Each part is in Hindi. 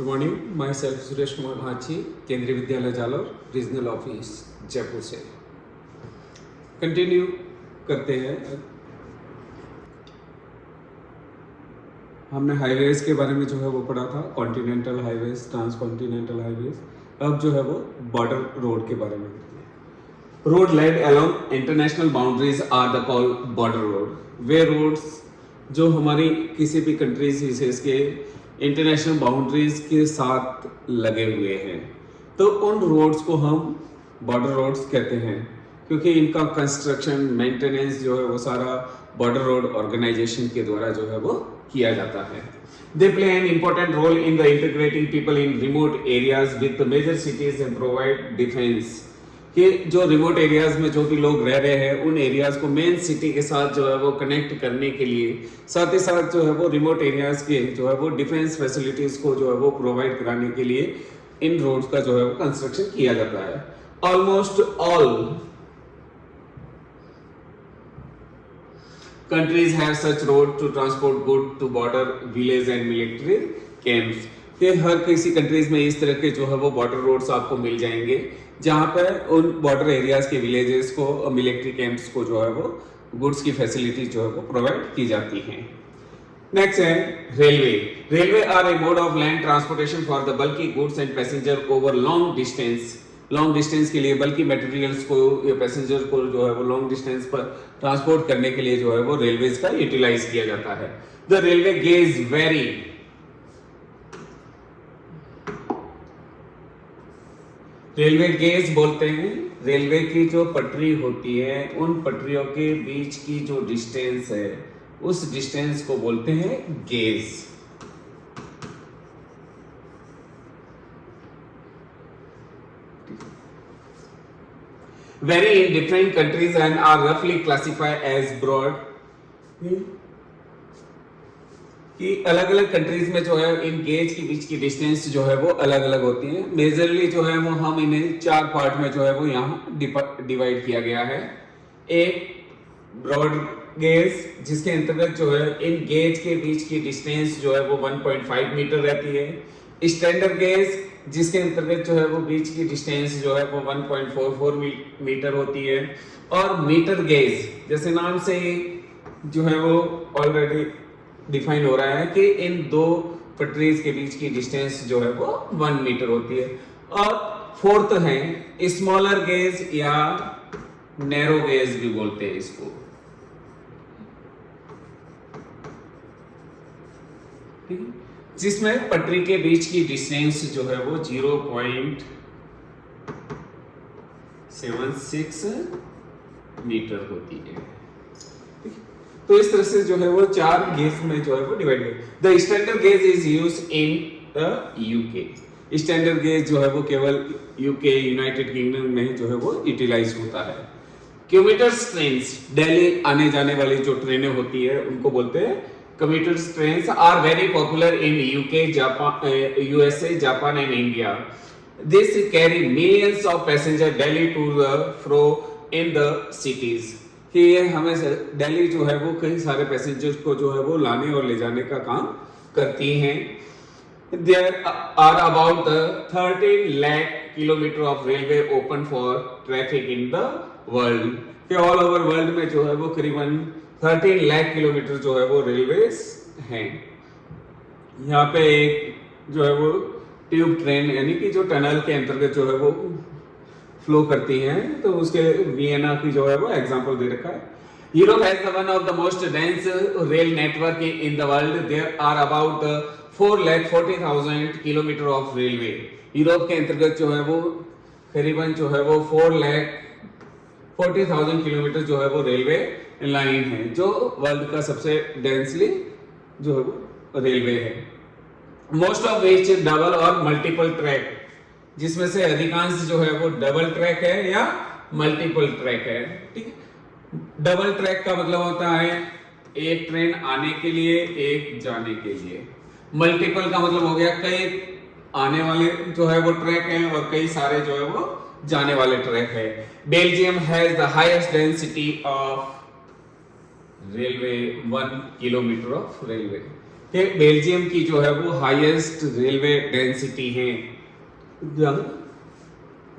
Good morning, my self Suresh Kumar भाची, केंद्रीय विद्यालय जालोर, रीजनल ऑफिस जयपुर से कंटिन्यू करते हैं। हमने हाईवेज के बारे में जो है वो पढ़ा था, continental highways, trans continental highways. अब जो है वो बॉर्डर रोड के बारे में। Road laid along international boundaries are the called border road. वे रोड्स जो हमारी किसी भी कंट्रीज विशेष के इंटरनेशनल बाउंड्रीज के साथ लगे हुए हैं, तो उन रोड्स को हम बॉर्डर रोड्स कहते हैं, क्योंकि इनका कंस्ट्रक्शन मेंटेनेंस जो है वो सारा बॉर्डर रोड ऑर्गेनाइजेशन के द्वारा जो है वो किया जाता है। They play an important role in the integrating people in remote areas with major cities and provide defence. कि जो रिमोट एरियाज में जो भी लोग रह रहे हैं, उन एरियाज को मेन सिटी के साथ जो है वो कनेक्ट करने के लिए, साथ ही साथ जो है वो रिमोट एरियाज के जो है वो डिफेंस फैसिलिटीज को जो है वो प्रोवाइड कराने के लिए इन रोड्स का जो है वो कंस्ट्रक्शन किया जाता है। Almost all countries have such road to transport goods to border village and military camps। कि हर किसी कंट्रीज में इस तरह के जो है वो बॉर्डर रोड्स आपको मिल जाएंगे, जहां पर उन बॉर्डर एरियाज के विलेजेस को, मिलिट्री कैंप्स को जो है वो गुड्स की फैसिलिटी जो है वो प्रोवाइड की जाती हैं। नेक्स्ट है railway. Railways are a mode of land transportation for the bulky goods and passenger over long distance. Long distance के लिए बल्कि मटेरियल्स को या पैसेंजर को जो है वो लॉन्ग डिस्टेंस पर ट्रांसपोर्ट करने के लिए जो है वो रेलवेज का यूटिलाइज किया जाता है। The railway gauge very. Railway gauge बोलते हैं रेलवे की जो पटरी होती है, उन पटरियों के बीच की जो डिस्टेंस है, उस डिस्टेंस को बोलते हैं gauge. Vary in different countries and are roughly classified as broad। कि अलग अलग कंट्रीज में जो है इन गेज के बीच की डिस्टेंस जो है वो अलग अलग होती है। मेजरली जो है वो हम इन्हें चार पार्ट में जो है वो यहाँ डिवाइड किया गया है। एक ब्रॉड गेज, जिसके अंतर्गत जो है इन गेज के बीच की डिस्टेंस जो है वो 1.5 मीटर रहती है। स्टैंडर्ड गेज, जिसके अंतर्गत जो है वो बीच की डिस्टेंस जो है वो 1.44 मीटर होती है। और मीटर गेज, जैसे नाम से ही जो है वो ऑलरेडी डिफाइन हो रहा है कि इन दो पटरीज के बीच की डिस्टेंस जो है वो 1 मीटर होती है। और फोर्थ है स्मॉलर गेज या नैरो गेज भी बोलते हैं इसको। ठीक है, जिसमें पटरी के बीच की डिस्टेंस जो है वो 0.76 मीटर होती है। तो इस तरह से जो है वो चार गेज में जो है वो डिवाइड है। The standard gauge is used in the UK. Standard gauge जो है वो केवल यूके, यूनाइटेड किंगडम में जो है वो यूटिलाइज होता है। कम्यूटर्स ट्रेन्स, दिल्ली आने जाने वाली जो ट्रेनें होती है उनको बोलते हैं commuters trains. Are very popular in UK, Japan, USA, Japan and India. This carry millions of passenger daily to fro in the cities. कि ये हमें दिल्ली जो है वो कई सारे पैसेंजर्स को जो है वो लाने और ले जाने का काम करती हैं। There are about 13 lakh kilometre of railway open for traffic in the world. कि ऑल ओवर वर्ल्ड में जो है वो करीबन 13 लाख किलोमीटर जो है वो रेलवेज हैं। यहाँ पे एक जो है वो ट्यूब ट्रेन, यानी कि जो टनल के अंतर्गत जो है वो फ्लो करती हैं, तो उसके वियना की जो है वो एग्जांपल दे रखा है। Europe has the one of the most dense rail network in the world. There are about 4,40,000 kilometre of railway. Europe के अंतर्गत जो है वो करीबन जो है वो 4,40,000 किलोमीटर जो है वो रेलवे लाइन है, जो वर्ल्ड का सबसे डेंसली जो है वो रेलवे है। मोस्ट ऑफ विच डबल और मल्टीपल ट्रैक, जिसमें से अधिकांश जो है वो डबल ट्रैक है या मल्टीपल ट्रैक है। ठीक है, डबल ट्रैक का मतलब होता है एक ट्रेन आने के लिए, एक जाने के लिए। मल्टीपल का मतलब हो गया कई आने वाले जो है वो ट्रैक हैं और कई सारे जो है वो जाने वाले ट्रैक है। Belgium has the highest density of railway 1 kilometre of railway. कि बेल्जियम की जो है वो हाईएस्ट रेलवे डेंसिटी है,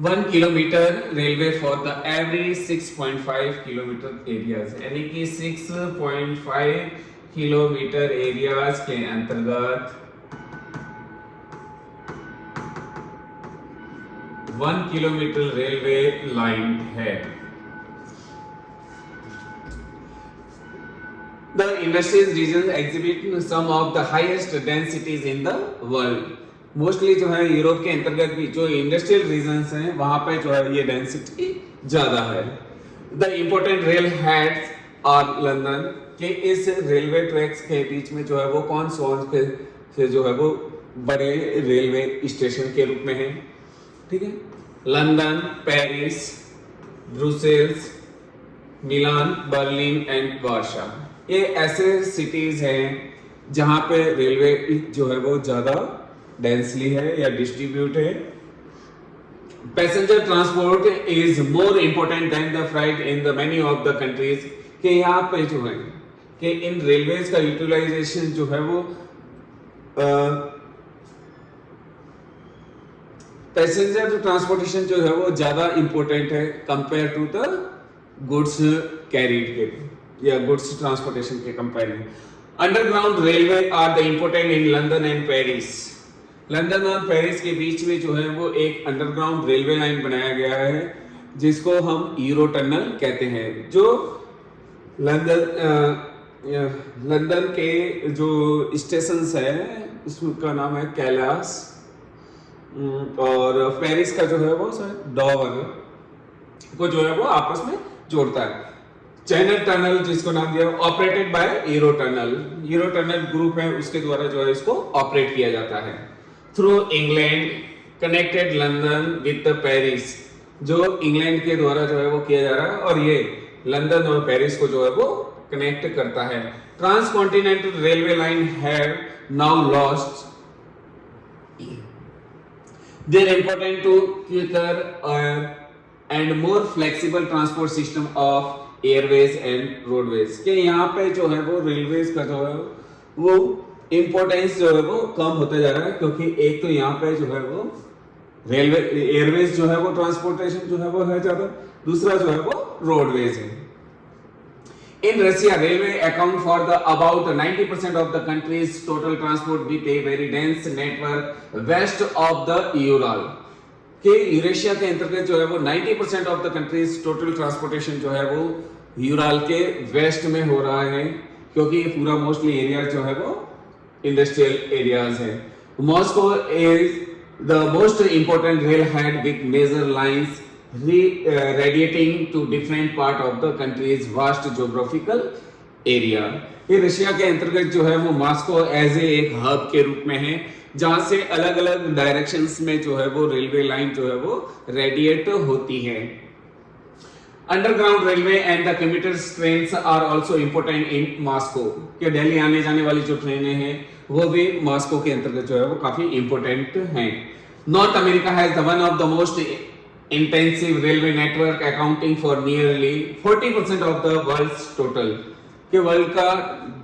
1 kilometre railway for the every 6.5 kilometre areas, यानी कि 6.5 किलोमीटर एरियाज के अंतर्गत 1 किलोमीटर रेलवे लाइन है। The industrial regions exhibit some of the highest densities in the world. Mostly जो है यूरोप के अंतर्गत भी जो इंडस्ट्रियल रीजन्स हैं वहां पे जो है ये डेंसिटी ज्यादा है। द इम्पोर्टेंट रेल हेड्स और लंदन के इस रेलवे ट्रैक्स के बीच में जो है वो कौन से जो है वो बड़े रेलवे स्टेशन के रूप में है, ठीक है। London, Paris, Brussels, Milan, Berlin and Warsaw, ये ऐसे सिटीज हैं जहां पे रेलवे जो है वो ज्यादा डेंसली है या डिस्ट्रीब्यूट है। Passenger transport is more important than the freight in the many of the countries, कि यहाँ पे जो है कि इन रेलवेज का यूटिलाइजेशन जो है वो पैसेंजर ट्रांसपोर्टेशन जो है वो ज्यादा इंपॉर्टेंट है compare to the goods carried के या गुड्स ट्रांसपोर्टेशन के comparison. Underground railway are the important in London and Paris. London और पेरिस के बीच में जो है वो एक अंडरग्राउंड रेलवे लाइन बनाया गया है जिसको हम यूरो टनल कहते हैं, जो लंदन के जो स्टेशंस है उसका नाम है कैलास, और पेरिस का जो है वो डॉवर को जो है वो आपस में जोड़ता है। चैनल टनल जिसको नाम दिया operated by euro tunnel, euro tunnel group है उसके द्वारा जो है इसको ऑपरेट किया जाता है। Through England connected London with Paris, जो इंग्लैंड के द्वारा जो है वो किया जा रहा है और ये लंदन और पेरिस को जो है वो कनेक्ट करता है। Transcontinental railway line have now lost their important to quicker and more flexible transport system of airways and roadways, के यहाँ पे जो है वो रेलवेज का जो है वो इम्पोर्टेंस जो है वो कम होता जा रहा है, क्योंकि एक तो यहाँ पे जो है वो रेलवे एयरवेज जो है वो ट्रांसपोर्टेशन जो है वो है ज्यादा, दूसरा जो है वो रोडवेज है। In Russia railway account for the about 90% of the countries total transport with a very dense network west of the Ural, कि यूरेशिया के अंतर्गत जो है वो 90% of the countries total transportation जो है वो यूराल के वेस्ट में हो रहा है, क्योंकि ये पूरा मोस्टली एरिया जो है वो इंडस्ट्रियल एरियाज है। Moscow is the most important rail head with major lines radiating to different part of the countries vast geographical area. ये रशिया के अंतर्गत जो है वो मॉस्को एज एक हब के रूप में है, जहां से अलग अलग डायरेक्शंस में जो है वो रेलवे लाइन जो है वो रेडिएट होती है। Underground railway and the commuter trains are also important in Moscow, कि दिल्ली आने जाने वाली जो ट्रेनें हैं वो भी मॉस्को के अंतर्गत जो है वो काफी इंपॉर्टेंट हैं। North America has the one of the most intensive railway network accounting for nearly 40% of the world's total, कि वर्ल्ड का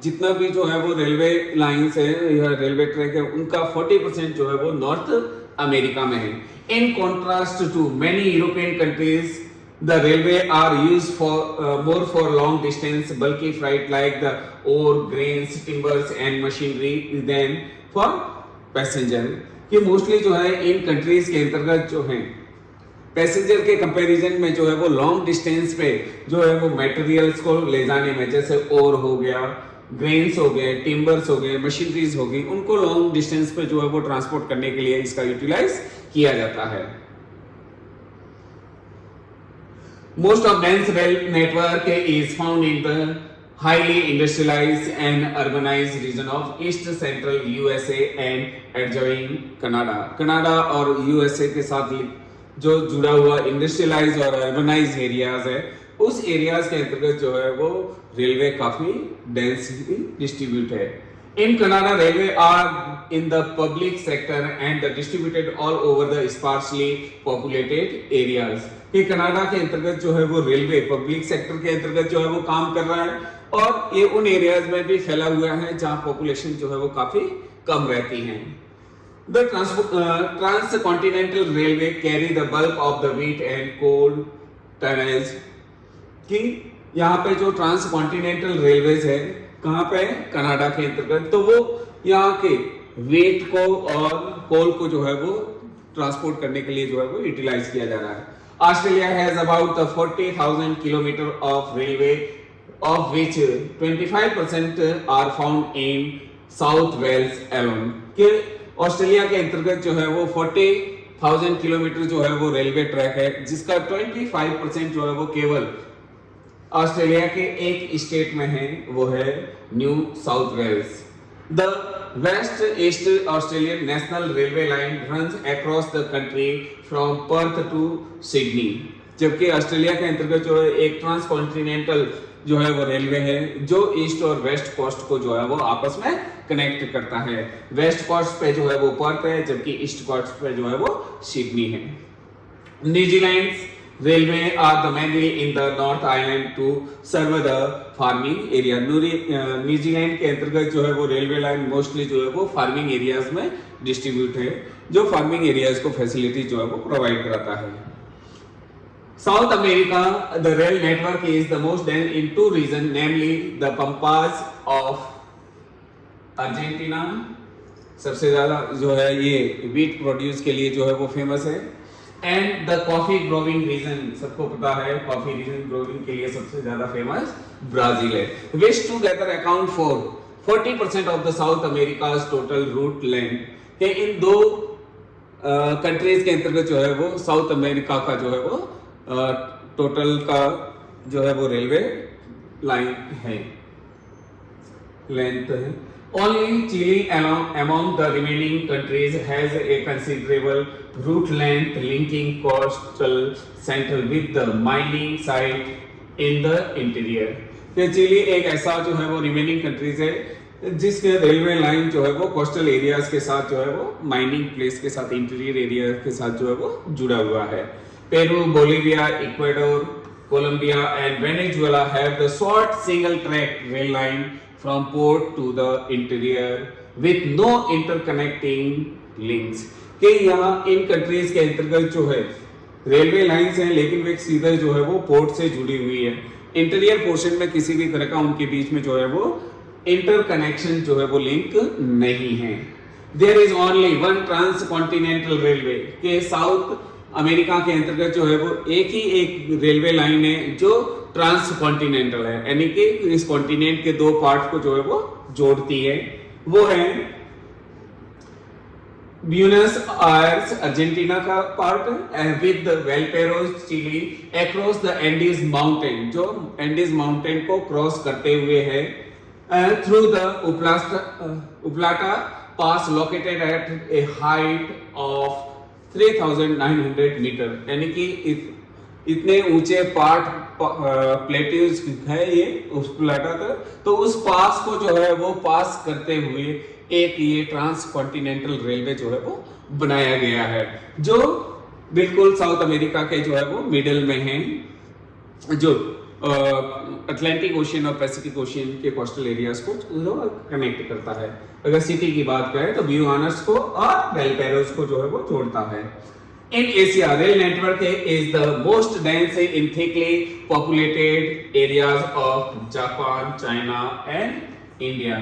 जितना भी जो है वो रेलवे लाइंस है या रेलवे ट्रैक है उनका 40% जो है वो नॉर्थ अमेरिका में है। In contrast to many European countries the railway are used for more for long distance बल्कि flight like the ore grains timbers and machinery then for passenger, कि मोस्टली जो है इन कंट्रीज के अंतर्गत जो है पैसेंजर के कंपैरिजन में जो है वो लॉन्ग डिस्टेंस पे जो है वो मटेरियल्स को ले जाने में, जैसे ओर हो गया, ग्रेन्स हो गए, टिम्बर्स हो गए, मशीनरीज हो गई, उनको लॉन्ग डिस्टेंस पे जो है वो ट्रांसपोर्ट करने के लिए इसका यूटिलाइज किया जाता है। Most of dense rail network is found in the highly industrialised and urbanised region of east central USA and adjoining Canada. Canada और यूएसए के साथ जो जुड़ा हुआ इंडस्ट्रियलाइज और अर्बनाइज एरियाज है, उस एरियाज के अंतर्गत जो है वो रेलवे काफी डेंसली डिस्ट्रीब्यूट है। In Canada, railway are in the public sector and distributed all over the sparsely populated areas. कि कनाडा के अंतर्गत जो है वो रेलवे पब्लिक सेक्टर के अंतर्गत जो है वो काम कर रहा है और ये उन एरियाज में भी फैला हुआ है जहां पॉपुलेशन जो है वो काफी कम रहती है. The transcontinental railway carry the bulk of the wheat and coal tonnage. कि यहाँ पे जो ट्रांसकॉन्टिनेंटल रेलवेज है कहाँ पे कनाडा के अंतर्गत, तो वो यहाँ के वेट को और कोल को जो है वो ट्रांसपोर्ट करने के लिए जो है वो यूटिलाइज किया जा रहा है. Australia has about 40,000 kilometre of railway of which 25% are found in South Wales alone. के ऑस्ट्रेलिया के अंतर्गत जो है वो 40,000 किलोमीटर जो है वो रेलवे ट्रैक है जिसका 25% जो है वो केवल ऑस्ट्रेलिया के एक स्टेट में है, वो है New South Wales. The west east Australian national railway line runs across the country from Perth to Sydney. जबकि ऑस्ट्रेलिया के अंतर्गत जो है एक ट्रांसकॉन्टिनेंटल जो है वो रेलवे है जो ईस्ट और वेस्ट कोस्ट को जो है वो आपस में कनेक्ट करता है. वेस्ट कोस्ट पे जो है वो पर्थ है जबकि ईस्ट कोस्ट पे जो है वो सिडनी है. New Zealand railways are the mainly in the north island to serve the farming area. New Zealand के अंतर्गत जो है वो रेलवे लाइन मोस्टली जो है वो फार्मिंग एरियाज में डिस्ट्रीब्यूट है जो फार्मिंग एरियाज को फैसिलिटी जो है वो प्रोवाइड कराता है. South America, the rail network is the most dense in two regions, namely the Pampas of Argentina. सबसे ज्यादा जो है ये wheat प्रोड्यूस के लिए जो है वो फेमस है. And the coffee growing region, सबको पता है कॉफी रीजन ग्रोविंग के लिए सबसे ज्यादा फेमस ब्राजील है. Which together account for 40% of the South America's total route land. के इन दो कंट्रीज के अंतर्गत जो है वो साउथ अमेरिका का जो है वो टोटल का जो है वो रेलवे लाइन है, लेंथ है. Only Chile among the remaining countries has a considerable route length linking coastal center with the mining site in the interior. तो चिली एक ऐसा जो है वो रिमेनिंग कंट्रीज है जिसके रेलवे लाइन जो है वो कोस्टल एरियाज के साथ जो है वो माइनिंग प्लेस के साथ इंटीरियर एरिया के साथ जो है वो जुड़ा हुआ है. Peru, Bolivia, Ecuador, Colombia and Venezuela have the short single track rail line from port to the interior with no interconnecting links. कि यहाँ इन कंट्रीज के अंतर्गत जो है रेलवे लाइंस हैं लेकिन वो एक सीधा जो है वो पोर्ट से जुड़ी हुई है. इंटीरियर पोर्शन में किसी भी तरह का उनके बीच में जो है वो इंटरकनेक्शन जो है वो लिंक नहीं है. There is only one transcontinental railway. के साउथ अमेरिका के अंतर्गत जो है वो एक ही एक रेलवे लाइन है जो ट्रांसकॉन्टिनेंटल है, यानी कि इस कॉन्टिनेंट के दो पार्ट को जो है वो जोड़ती है. वो है ब्यूनस आयर्स अर्जेंटीना का part with Valparaiso Chile across the Andes mountain, जो एंडीज माउंटेन को क्रॉस करते हुए है through the Uspallata pass located at a height of 3,900 metre. यानी कि इतने ऊंचे पार्ट प्लेट्यूज है ये उस प्लाटा तक, तो उस पास को जो है वो पास करते हुए एक ये ट्रांस कॉन्टिनेंटल रेलवे जो है वो बनाया गया है जो बिल्कुल साउथ अमेरिका के जो है वो मिडिल में है, जो अटलांटिक ओशियन और पैसिफिक ओशियन के कोस्टल एरियाज को कनेक्ट करता है. अगर सिटी की बात करें तो ब्यूनस को और वेलपेरोस को जो है वो जोड़ता है. In Asia, rail network is the most dense in thickly populated areas of Japan, China and India.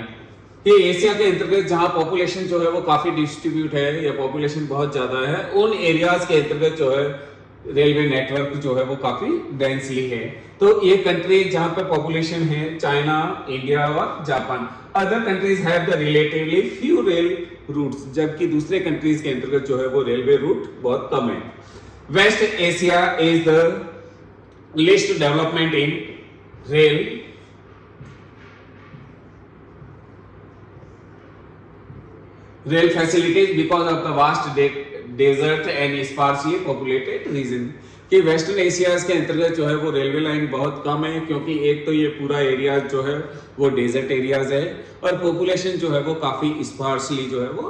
ये एशिया के अंतर्गत जहां पॉपुलेशन जो है वो काफी डिस्ट्रीब्यूट है या पॉपुलेशन बहुत ज्यादा है, उन एरियाज के अंतर्गत जो है रेलवे नेटवर्क जो है वो काफी डेंसली है. तो ये कंट्री जहां पे पॉपुलेशन है चाइना, इंडिया और जापान. Other countries have the relatively few rail routes, जबकि दूसरे कंट्रीज के अंतर्गत जो है वो रेलवे रूट बहुत कम है. West Asia is the least development in rail facilities because of the vast desert and sparsely populated region. कि वेस्टर्न एशिया के अंतर्गत जो है वो रेलवे लाइन बहुत कम है, क्योंकि एक तो ये पूरा एरिया जो है वो डेजर्ट एरियाज है और पॉपुलेशन जो है वो काफ़ी स्पार्सली जो है वो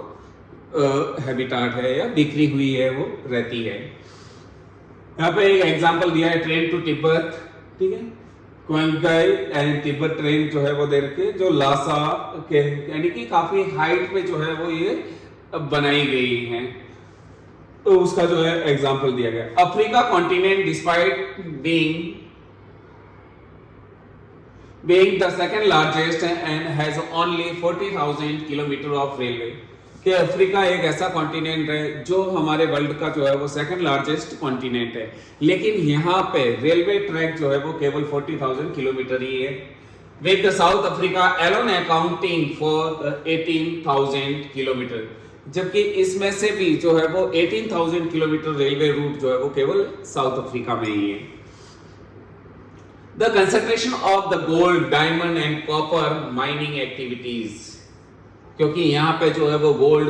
हैबिटाट है या बिखरी हुई है वो रहती है। यहाँ पे एक एग्जांपल दिया है ट्रेन टू तिब्बत, ठीक है, क्वांगकाई एंड तिब्बत ट्रेन जो है वो दे रखी है, जो लासा के यानी कि काफी हाइट पे जो है वो ये बनाई गई है, तो उसका जो है एग्जांपल दिया गया। Africa continent despite being the second largest and has only 40,000 kilometre of railway, कि अफ्रीका एक ऐसा कॉन्टिनेंट है जो हमारे वर्ल्ड का जो है वो सेकंड लार्जेस्ट कॉन्टिनेंट है, लेकिन यहाँ पे रेलवे ट्रैक जो है वो केवल 40,000 किलोमीटर ही है, with the South Africa alone accounting for 18,000 kilometre, जबकि इसमें से भी जो है वो 18,000 किलोमीटर रेलवे रूट जो है वो केवल साउथ अफ्रीका में ही है। The concentration of the gold, diamond and copper mining activities, क्योंकि यहाँ पे जो है वो गोल्ड,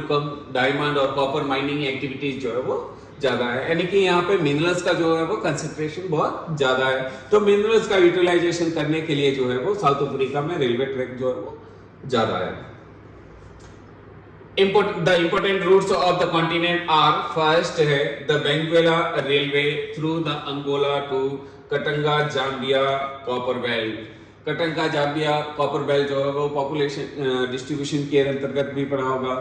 डायमंड और कॉपर माइनिंग एक्टिविटीज जो है वो ज्यादा है, यानी कि यहाँ पे मिनरल्स का जो है वो कंसंट्रेशन बहुत ज्यादा है, तो मिनरल्स का यूटिलाइजेशन करने के लिए जो है वो साउथ अफ्रीका में रेलवे ट्रैक जो है वो ज्यादा है। The important routes of the continent are, first है the Benguela railway through the Angola to Katanga Zambia copper belt। Katanga Zambia copper belt जो है वो पॉपुलेशन डिस्ट्रीब्यूशन के अंतर्गत भी पड़ा होगा,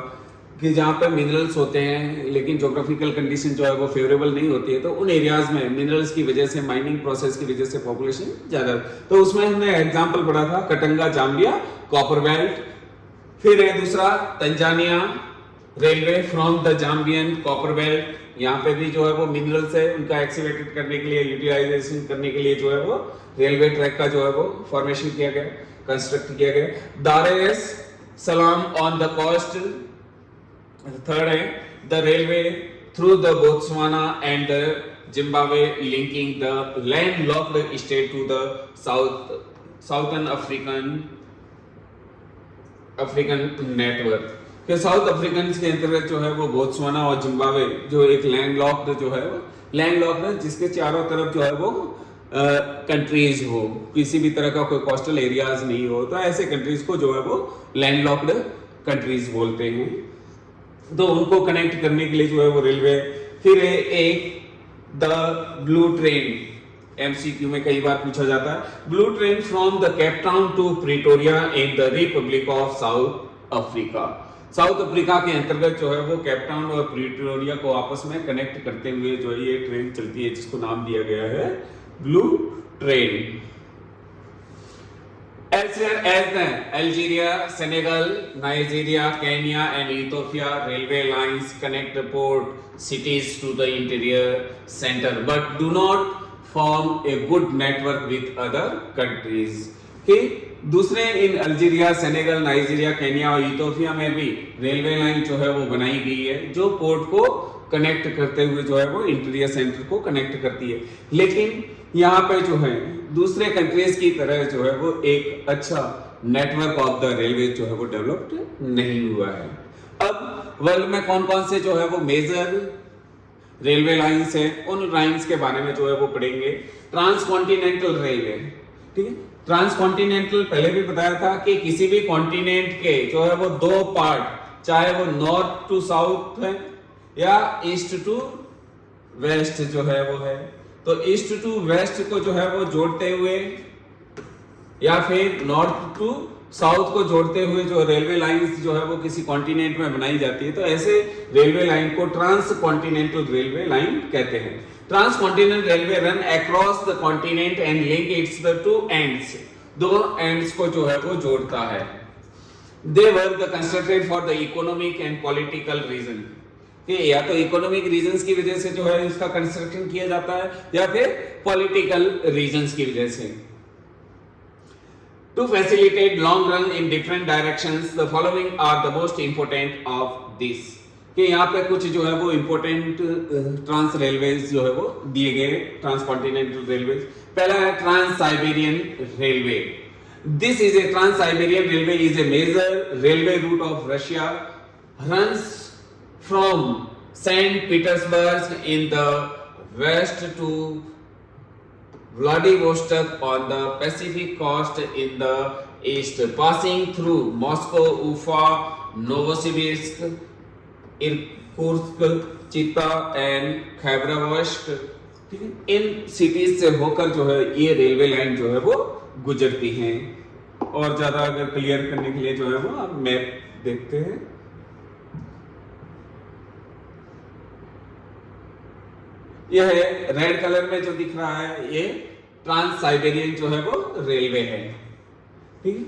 कि जहाँ पे मिनरल्स होते हैं लेकिन ज्योग्राफिकल कंडीशन जो है वो फेवरेबल नहीं होती है, तो उन एरियाज में मिनरल्स की वजह से, माइनिंग प्रोसेस की वजह से पॉपुलेशन ज्यादा, तो उसमें हमने एग्जांपल पढ़ा था कटंगा जाम्बिया कॉपर बेल्ट। फिर है दूसरा Tanzania railway from the Zambian copper belt, यहाँ पे भी जो है वो मिनरल्स है उनका एक्सीवेटेड करने के लिए, यूटिलाइजेशन करने के लिए जो है वो रेलवे ट्रैक का जो है वो फॉर्मेशन किया गया, कंस्ट्रक्ट किया गया। Dar es Salaam on the coast, third है the railway through the Botswana and the Zimbabwe linking the land locked state to the southern African network, कि साउथ अफ्रीकन के अंतर्गत जो है वो बोत्सवाना और जिम्बाब्वे जो एक लैंड लॉक्ड जो है वो लैंड लॉक्ड है, जिसके चारों तरफ जो है वो कंट्रीज हो, किसी भी तरह का कोई कोस्टल एरियाज नहीं हो, तो ऐसे कंट्रीज को जो है वो लैंड लॉक्ड कंट्रीज बोलते हैं, तो उनको कनेक्ट करने के लिए जो है वो रेलवे। फिर एक द ब्लू ट्रेन, एमसीक्यू में कई बार पूछा जाता है, blue train from the Cape Town to Pretoria in the Republic of South Africa, South Africa के अंतर्गत जो है वो केप टाउन और प्रिटोरिया को आपस में कनेक्ट करते हुए जो है ये ट्रेन चलती है, जिसको नाम दिया गया है blue train. Elsewhere as the Algeria, Senegal, Nigeria, Kenya and Ethiopia railway lines connect the port cities to the interior center but do not form a good network with other countries। कि दूसरे इन अल्जीरिया, सेनेगल, नाइजीरिया, केन्या और इथियोपिया में भी रेलवे लाइन जो है वो बनाई गई है, जो पोर्ट को कनेक्ट करते हुए जो है वो इंटीरियर सेंटर को कनेक्ट करती है, लेकिन यहाँ पे जो है दूसरे कंट्रीज की तरह जो है वो एक अच्छा नेटवर्क ऑफ द रेलवे जो है वो डेवलप्ड नहीं हुआ है। अब वर्ल्ड में कौन कौन से जो है वो मेजर रेलवे लाइंस है, उन लाइंस के बारे में जो है वो पढ़ेंगे। ट्रांसकॉन्टिनेंटल रेलवे, ठीक है, ट्रांसकॉन्टिनेंटल पहले भी बताया था कि किसी भी कॉन्टिनेंट के जो है वो दो पार्ट, चाहे वो नॉर्थ टू साउथ है या ईस्ट टू वेस्ट जो है वो है, तो ईस्ट टू वेस्ट को जो है वो जोड़ते हुए या फिर नॉर्थ टू साउथ को जोड़ते हुए जो रेलवे लाइंस जो है वो किसी कॉन्टिनेंट में बनाई जाती है, तो ऐसे रेलवे लाइन को ट्रांस कॉन्टिनेंटल रेलवे लाइन कहते हैं। Transcontinental railway run across the continent and link its the two ends, दो एंड्स को जो है वो जोड़ता है। They were the constructed for the economic and political reason, कि या तो इकोनॉमिक रीजंस की वजह से जो है इसका कंस्ट्रक्शन किया जाता है या फिर पॉलिटिकल रीजंस की वजह से। To facilitate long run in different directions the following are the most important of this, कि यहाँ पे कुछ जो है वो इंपोर्टेंट ट्रांस रेलवेज जो है वो दिए गए, ट्रांसकॉन्टिनेंटल रेलवेज। पहला है trans Siberian railway. This is a trans Siberian railway is a major railway route of Russia, runs from St. Petersburg in the west to Vladivostok on the Pacific coast in the east, passing through Moscow, Ufa, Novosibirsk, Irkutsk, Chita and Khabarovsk। ठीक है, इन सिटीज से होकर जो है ये रेलवे लाइन जो है वो गुजरती हैं। और ज्यादा अगर क्लियर करने के लिए जो है वो आप मैप देखते हैं। यह रेड कलर में जो दिख रहा है ये ट्रांस साइबेरियन जो है वो रेलवे है। ठीक है,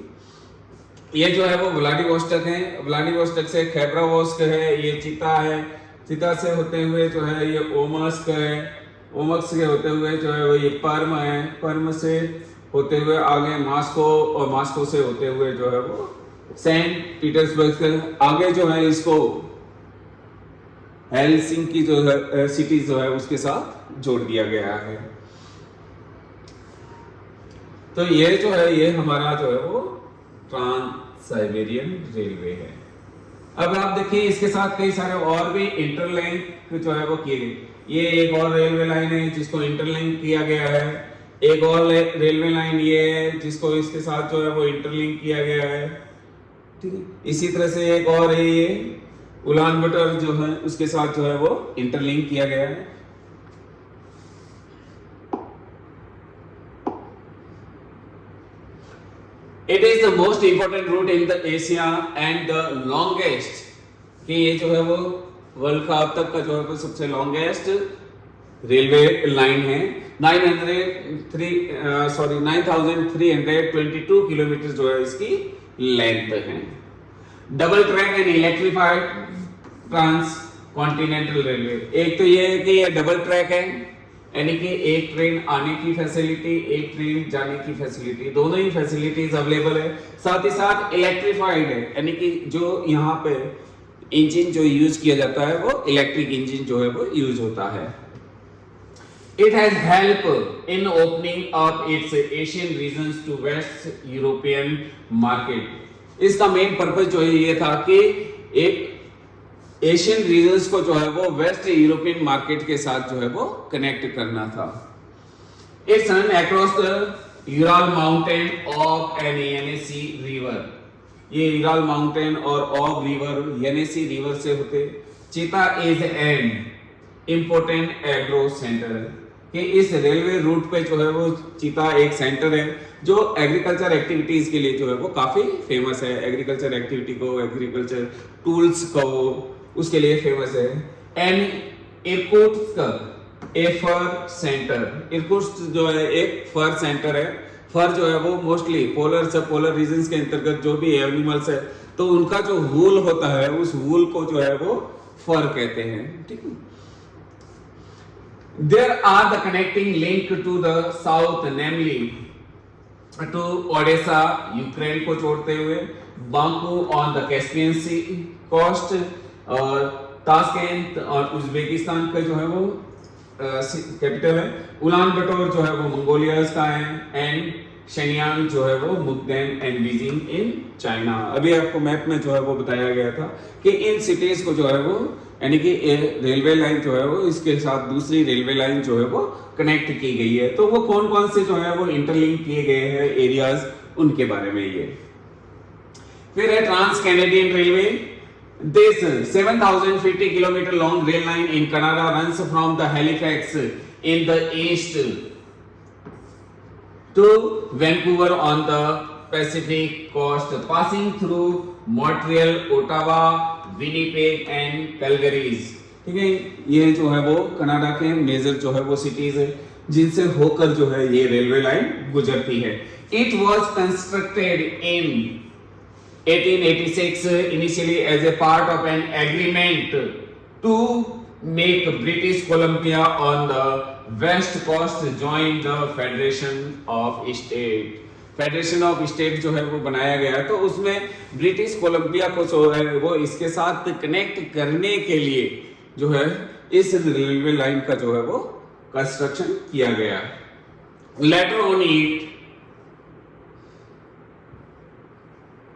ये जो है वो व्लादिवोस्टोक है, व्लादिवोस्टोक से खैबरावोस्क है, ये चिता है, चिता से होते हुए जो है ये ओमस्क है, ओमस्क से होते हुए जो है वो ये पर्म है, पर्म से होते हुए आगे मॉस्को, और मॉस्को से होते हुए जो है वो सेंट पीटर्सबर्ग से आगे जो है इसको हेलसिंकी जो है सिटी जो है उसके साथ जोड़ दिया गया है। तो ये जो है ये हमारा जो है वो ट्रांस साइबेरियन रेलवे है। अब आप देखिए इसके साथ कई सारे और भी इंटरलिंक जो है वो किए गए। ये एक और रेलवे लाइन है जिसको इंटरलिंक किया गया है, एक और रेलवे लाइन ये है जिसको इसके साथ जो है वो इंटरलिंक किया गया है। ठीक है, इसी तरह से एक और है ये उलान बटर जो है उसके साथ जो है वो इंटरलिंक किया गया है। It is the most important route in the Asia and the longest, कि ये जो है वो वर्ल्ड का अब तक का जो है वो सबसे लॉन्गेस्ट रेलवे लाइन है। 9,322 किलोमीटर जो है इसकी लेंथ है। Double track and electrified trans continental railway. एक तो ये है कि ये डबल ट्रैक है, यानी कि एक ट्रेन आने की फैसिलिटी, एक ट्रेन जाने की फैसिलिटी, दोनों ही फैसिलिटीज अवेलेबल है। साथ ही साथ इलेक्ट्रिफाइड है, यानी कि जो यहाँ पे इंजन जो यूज किया जाता है वो इलेक्ट्रिक इंजन जो है वो यूज होता है। It has helped in opening up its Asian regions to West European market। इसका मेन पर्पस जो है ये था कि एक एशियन रीजन्स को जो है वो वेस्ट यूरोपियन मार्केट के साथ जो है वो कनेक्ट करना था। Its run across the Ural mountain of and Yenisei river. ये यूराल माउंटेन और ऑफ रिवर येनेसी रिवर से होते। Chita is an important agro centre, कि इस रेलवे रूट पे जो है वो चीता एक सेंटर है जो एग्रीकल्चर एक्टिविटीज के लिए जो है वो काफी फेमस है। एग्रीकल्चर एक्टिविटी को, एग्रीकल्चर टूल्स को, उसके लिए फेमस है। And इरकुट्स्क A for centre. इरकुट्स्क जो है एक फर सेंटर है। फर जो है वो मोस्टली पोलर सब पोलर रीजन्स के अंतर्गत जो भी एनिमल्स है तो उनका जो वूल होता है उस वूल को जो है वो फर कहते हैं। ठीक है, there are the connecting link to the south, namely to Odessa, Ukraine को जोड़ते हुए, Baku on the Caspian Sea coast, और ताशकेंत और उज्बेकिस्तान का जो है वो कैपिटल है। उलान बटोर जो है वो मंगोलिया का है, एंड शेनियांग जो है वो Mukden and Beijing in China. अभी आपको मैप में जो है वो बताया गया था कि इन सिटीज को जो है वो यानी कि रेलवे लाइन जो है वो इसके साथ दूसरी रेलवे लाइन जो है वो कनेक्ट की गई है। तो वो कौन कौन से जो है वो इंटरलिंक किए गए हैं एरियाज, उनके बारे में ये। फिर है trans Canadian railway. This 7050 kilometre long rail line in Canada runs from the Halifax in the east to Vancouver on the Pacific coast, passing through Montreal, Ottawa, Winnipeg and Calgary। ठीक है, ये जो है वो कनाडा के मेजर जो है वो सिटीज है जिनसे होकर जो है ये रेलवे लाइन गुजरती है। It was constructed in 1886 initially as a part of an agreement to make British Columbia on the west coast join the Federation of States। Federation of state जो है वो बनाया गया, तो उसमें ब्रिटिश कोलंबिया को जो है वो इसके साथ कनेक्ट करने के लिए जो है इस रेलवे लाइन का जो है वो कंस्ट्रक्शन किया गया। Later on it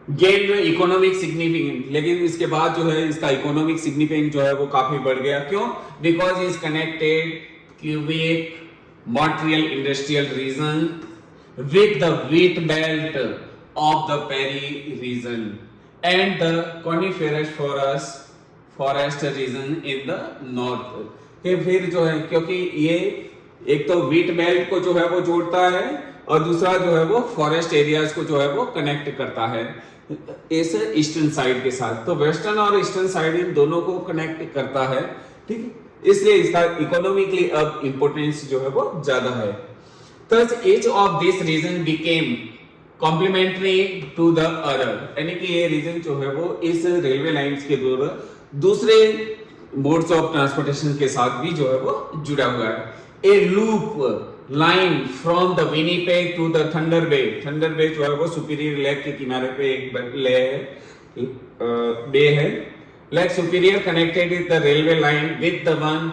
gain economic significance, लेकिन इसके बाद जो है इसका इकोनॉमिक सिग्निफिकेंस जो है वो काफी बढ़ गया। क्यों? Because is connected Quebec, Montreal industrial region with the wheat belt of the Prairie region and the coniferous forest region in the north। कि फिर जो है, क्योंकि ये एक तो व्हीट बेल्ट को जो है वो जोड़ता है और दूसरा जो है वो फॉरेस्ट एरियाज को जो है वो कनेक्ट करता है इस ईस्टर्न साइड के साथ। तो वेस्टर्न और ईस्टर्न साइड इन दोनों को कनेक्ट करता है, ठीक है, इसलिए इसका इकोनॉमिकली अब इंपोर्टेंस जो है वो ज्यादा है। Thus each of this region became complementary to the other, यानी कि ये रीजन जो है वो इस रेलवे लाइंस के द्वारा दूसरे मोड्स ऑफ ट्रांसपोर्टेशन के साथ भी जो है वो जुड़ा हुआ है। A loop line from the Winnipeg to the Thunder Bay जो है वो सुपीरियर लेक के किनारे पे एक बे है। Lake Superior connected with the railway line with the one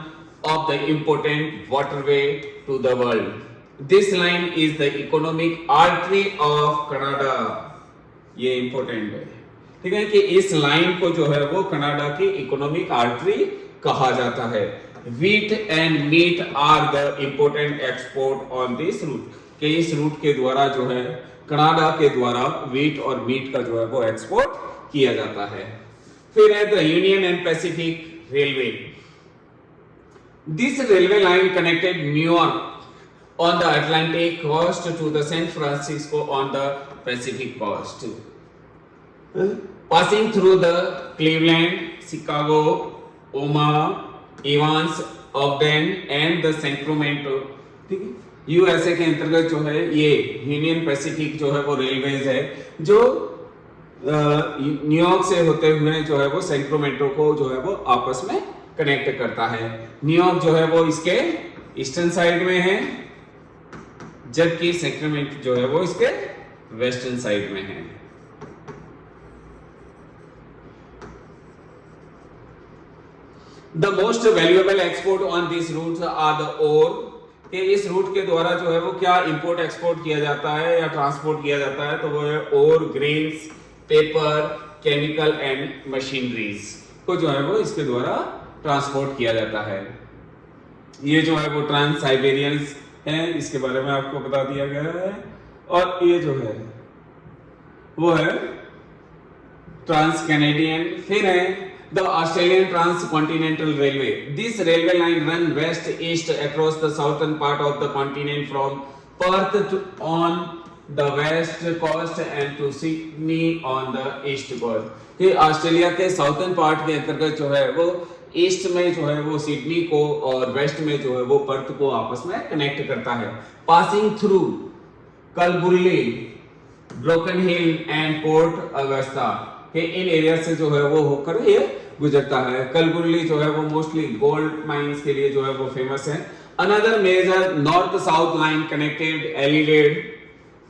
of the important waterway to the world. This line is the economic artery of Canada. ये इंपॉर्टेंट है, ठीक है, कि इस लाइन को जो है वो कनाडा की इकोनॉमिक आर्टरी कहा जाता है। Wheat and meat are the important export on this route, कि इस रूट के द्वारा जो है कनाडा के द्वारा व्हीट और मीट का जो है वो एक्सपोर्ट किया जाता है। फिर है the union and Pacific railway. This railway line connected New York on the Atlantic coast to the San Francisco on the Pacific coast, passing through the Cleveland, Chicago, Omaha, Evans, Ogden and the Sacramento। ठीक है, यूएसए के अंतर्गत जो है ये यूनियन पैसिफिक जो है वो रेलवेज है जो न्यूयॉर्क से होते हुए जो है वो सैक्रामेंटो को जो है वो आपस में कनेक्ट करता है। न्यूयॉर्क जो है वो इसके ईस्टर्न साइड में है, जबकि सैक्रामेंटो जो है वो इसके वेस्टर्न साइड में है। The most valuable export on this route are the ore, कि इस रूट के द्वारा जो है वो क्या इंपोर्ट एक्सपोर्ट किया जाता है या ट्रांसपोर्ट किया जाता है, तो वो है ore, grains, paper, chemical and machineries को जो है वो इसके द्वारा ट्रांसपोर्ट किया जाता है। ये जो है वो ट्रांस साइबेरियंस है, इसके बारे में आपको बता दिया गया है। और ये जो है वो है ट्रांस कैनेडियन। फिर है the Australian trans continental railway. This railway line run west east across the southern part of the continent from Perth on the west coast and to Sydney on the east coast. ये ऑस्ट्रेलिया के साउथर्न पार्ट के अंतर्गत जो है वो ईस्ट में जो है वो सिडनी को और वेस्ट में जो है वो पर्थ को आपस में कनेक्ट करता है। Passing through Kalgoorlie, Broken Hill and Port Augusta, के इन एरिया से जो है वो होकर ये गुजरता है। कलबुर्ली जो है वो मोस्टली गोल्ड माइंस के लिए जो है वो फेमस है। Another major north south line connected Adelaide,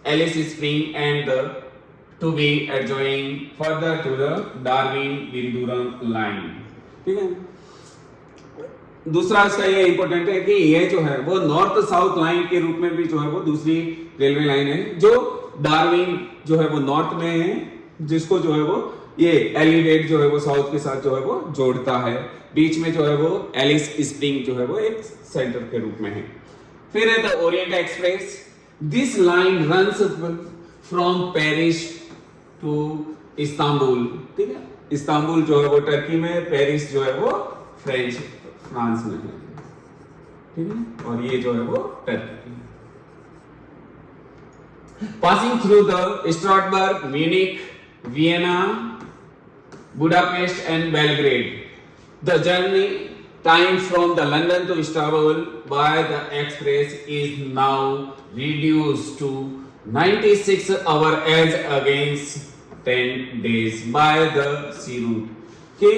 Alice Spring and to be adjoining further to the Darwin विंडूरम लाइन। ठीक है, दूसरा इसका ये इंपॉर्टेंट है कि ये जो है वो नॉर्थ साउथ लाइन के रूप में भी जो है वो दूसरी रेलवे लाइन है जो डार्विन जो है वो नॉर्थ में है, जिसको जो है वो ये एलिडेड जो है वो साउथ के साथ जो है वो जोड़ता है। बीच में जो है वो एलिस स्प्रिंग जो है वो एक सेंटर के रूप में है। फिर है the Orient Express. This line runs from Paris to Istanbul. ठीक है, इस्तांबुल जो है वो टर्की में, पेरिस जो है वो फ्रांस में है। ठीक है, और ये जो है वो Turkey. Passing through the Strasbourg, Munich, Vienna, Budapest and Belgrade. The journey time from the London to Istanbul by the express is now reduced to 96 hours as against 10 days by the sea route। कि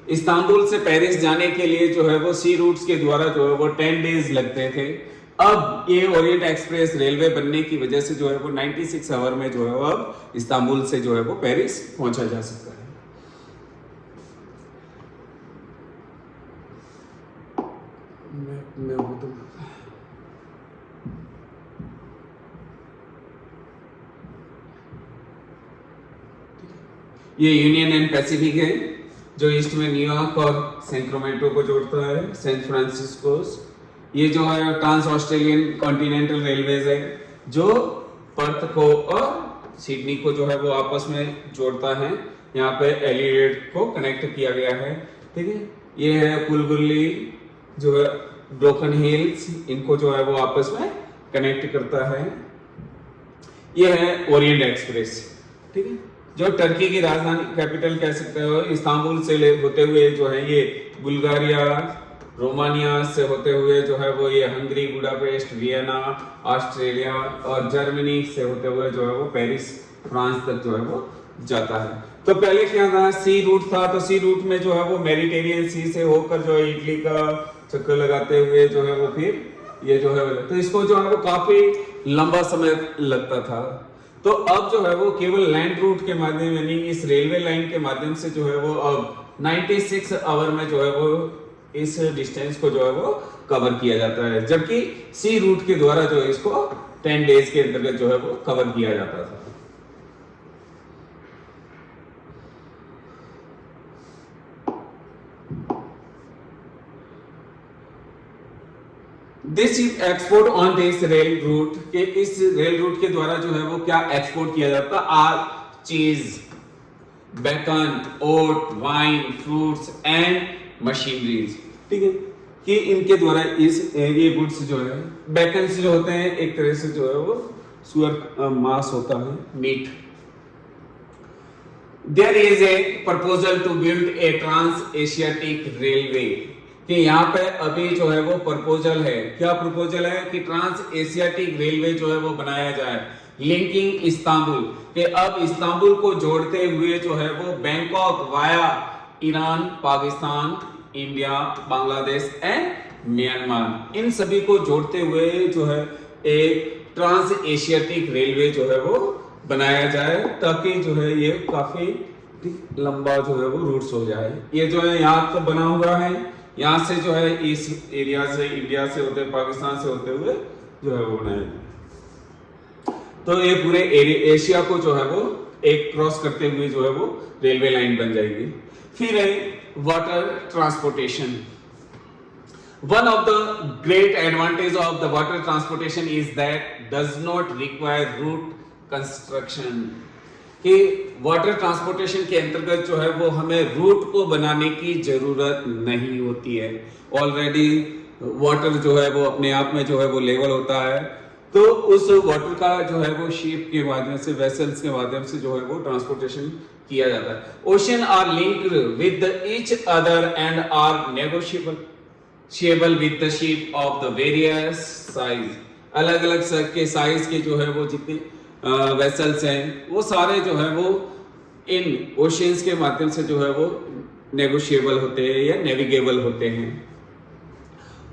इस्तांबुल से पेरिस जाने के लिए जो है वो सी रूट्स के द्वारा जो है वो 10 डेज लगते थे। अब ये ओरिएंट एक्सप्रेस रेलवे बनने की वजह से जो है वो 96 आवर में जो है वो अब इस्तांबुल से जो है वो पेरिस पहुंचा जा सकता है। मैं हूं तो ये यूनियन एंड पैसिफिक है जो ईस्ट में न्यूयॉर्क और सैक्रामेंटो को जोड़ता है, सैन फ्रांसिस्को ये जो है ट्रांस ऑस्ट्रेलियन कॉन्टिनेंटल रेलवेज है जो पर्थ को और सिडनी को जो है वो आपस में जोड़ता है। यहाँ पे एलिलेड को कनेक्ट किया गया है, ठीक है। ये है कुलगुल्ली जो है ब्रोकन हिल्स, इनको जो है वो आपस में कनेक्ट करता है। ये है ओरिएंट एक्सप्रेस, ठीक है, जो टर्की की राजधानी कैपिटल कह सकते हो इस्तांबुल से होते हुए जो है ये बुल्गारिया रोमानिया से होते हुए जो है वो ये हंगरी, बुडापेस्ट, वियना, ऑस्ट्रेलिया और जर्मनी से होते हुए जो है वो पेरिस फ्रांस तक जो है वो जाता है। तो पहले क्या था, सी रूट था, तो सी रूट में जो है वो मेडिटेरियन सी से होकर जो है इटली का चक्कर लगाते हुए जो है वो फिर ये जो है, तो इसको जो है वो काफी लंबा समय लगता था। तो अब जो है वो केवल लैंड रूट के माध्यम यानी इस रेलवे लाइन के माध्यम से जो है वो अब 96 आवर में जो है वो इस डिस्टेंस को जो है वो कवर किया जाता है, जबकि सी रूट के द्वारा जो है इसको 10 डेज के अंतर्गत जो है वो कवर किया जाता था। This export on this rail route के, इस रेल रूट के द्वारा जो है वो क्या एक्सपोर्ट किया जाता है, are cheese, bacon, oat, wine, fruits and machineries, ठीक है, कि इनके द्वारा इस ये गुड्स जो है, बेकन जो होते हैं एक तरह से जो है वो सुअर मांस होता है, meat. There is a proposal to build a trans Asiatic railway, कि यहाँ पे अभी जो है वो प्रपोजल है, क्या प्रपोजल है कि ट्रांस एशियाटिक रेलवे जो है वो बनाया जाए, लिंकिंग इस्तांबुल, कि अब इस्तांबुल को जोड़ते हुए जो है वो Bangkok via Iran, Pakistan, India, Bangladesh and Myanmar, इन सभी को जोड़ते हुए जो है एक ट्रांस एशियाटिक रेलवे जो है वो बनाया जाए, ताकि जो है ये काफी लंबा जो है वो रूट्स हो जाए। ये जो है यहाँ तो बना हुआ है, यहाँ से जो है इस एरिया से इंडिया से होते पाकिस्तान से होते हुए जो है वो बनाया, तो ये पूरे एशिया को जो है वो एक क्रॉस करते हुए जो है वो रेलवे लाइन बन जाएगी। फिर है water transportation. One of the great advantage of the water transportation is that does not require route construction, कि वाटर ट्रांसपोर्टेशन के अंतर्गत जो है वो हमें रूट को बनाने की जरूरत नहीं होती है, ऑलरेडी वाटर जो है वो अपने आप में जो है वो लेवल होता है, तो उस वाटर का जो है वो शिप के माध्यम से, वेसल्स के माध्यम से जो है वो ट्रांसपोर्टेशन किया जाता है। Ocean are linked with each other and are negotiable with the ship of the various size, अलग अलग के साइज के जो है वो जितने वेसल्स हैं वो सारे जो है वो इन ओशियंस के माध्यम से जो है वो नेगोशिएबल होते हैं या नेविगेबल होते हैं।